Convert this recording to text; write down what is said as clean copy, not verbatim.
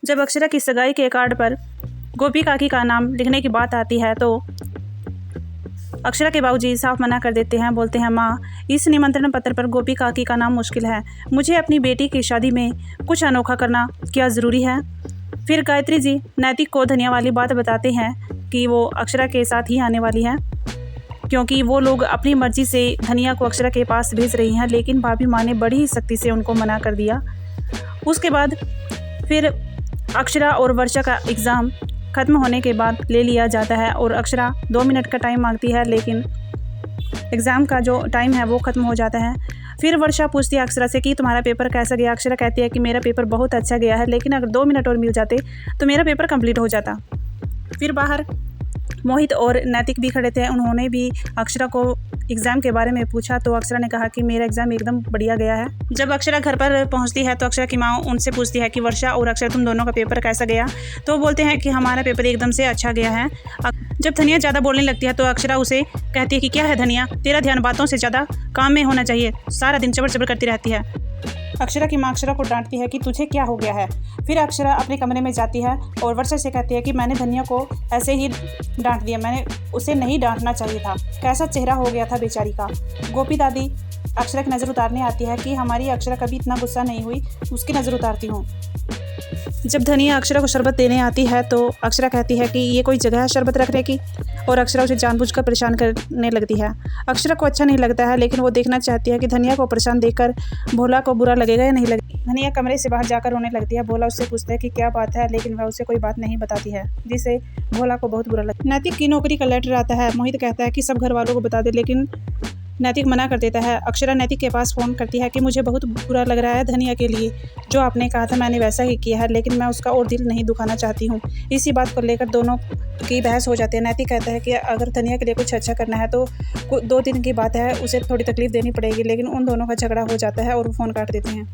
जब अक्षरा की सगाई के कार्ड पर गोपी काकी का नाम लिखने की बात आती है तो अक्षरा के बाबूजी साफ मना कर देते हैं। बोलते हैं, माँ, इस निमंत्रण पत्र पर गोपी काकी का नाम मुश्किल है। मुझे अपनी बेटी की शादी में कुछ अनोखा करना क्या ज़रूरी है। फिर गायत्री जी नैतिक को धनिया वाली बात बताते हैं कि वो अक्षरा के साथ ही आने वाली है, क्योंकि वो लोग अपनी मर्ज़ी से धनिया को अक्षरा के पास भेज रही हैं, लेकिन भाभी माँ ने बड़ी ही सख्ती से उनको मना कर दिया। उसके बाद फिर अक्षरा और वर्षा का एग्ज़ाम ख़त्म होने के बाद ले लिया जाता है और अक्षरा 2 मिनट का टाइम मांगती है, लेकिन एग्ज़ाम का जो टाइम है वो ख़त्म हो जाता है। फिर वर्षा पूछती है अक्षरा से कि तुम्हारा पेपर कैसा गया। अक्षरा कहती है कि मेरा पेपर बहुत अच्छा गया है, लेकिन अगर 2 मिनट और मिल जाते तो मेरा पेपर कंप्लीट हो जाता। फिर बाहर मोहित और नैतिक भी खड़े थे। उन्होंने भी अक्षरा को एग्ज़ाम के बारे में पूछा तो अक्षरा ने कहा कि मेरा एग्ज़ाम एकदम बढ़िया गया है। जब अक्षरा घर पर पहुंचती है तो अक्षरा की माँ उनसे पूछती है कि वर्षा और अक्षरा तुम दोनों का पेपर कैसा गया। तो बोलते हैं कि हमारा पेपर एकदम से अच्छा गया है। जब धनिया ज़्यादा बोलने लगती है तो अक्षरा उसे कहती है कि क्या है धनिया, तेरा ध्यान बातों से ज़्यादा काम में होना चाहिए, सारा दिन चबर चबर करती रहती है। अक्षरा की माँ अक्षरा को डांटती है कि तुझे क्या हो गया है। फिर अक्षरा अपने कमरे में जाती है और वर्षा से कहती है कि मैंने धनिया को ऐसे ही डांट दिया, मैंने उसे नहीं डांटना चाहिए था, कैसा चेहरा हो गया था बेचारी का। गोपी दादी अक्षरा की नज़र उतारने आती है कि हमारी अक्षरा कभी इतना गुस्सा नहीं हुई, उसकी नज़र उतारती हूँ। जब धनिया अक्षरा को शरबत देने आती है तो अक्षरा कहती है कि ये कोई जगह है शरबत रखने की, और अक्षरा उसे जानबूझकर परेशान करने लगती है। अक्षरा को अच्छा नहीं लगता है, लेकिन वो देखना चाहती है कि धनिया को परेशान देखकर भोला को बुरा लगेगा या नहीं लगेगा। धनिया कमरे से बाहर जाकर रोने लगती है। भोला उससे पूछता है कि क्या बात है, लेकिन वह उसे कोई बात नहीं बताती है, जिससे भोला को बहुत बुरा लगता है। नैतिक की नौकरी का लेटर आता है। मोहित कहता है कि सब घर वालों को बता दे, लेकिन नैतिक मना कर देता है। अक्षरा नैतिक के पास फ़ोन करती है कि मुझे बहुत बुरा लग रहा है धनिया के लिए, जो आपने कहा था मैंने वैसा ही किया है, लेकिन मैं उसका और दिल नहीं दुखाना चाहती हूँ। इसी बात को लेकर दोनों की बहस हो जाती है। नैतिक कहता है कि अगर धनिया के लिए कुछ अच्छा करना है तो 2 दिन की बात है, उसे थोड़ी तकलीफ देनी पड़ेगी, लेकिन उन दोनों का झगड़ा हो जाता है और वो फ़ोन काट देते हैं।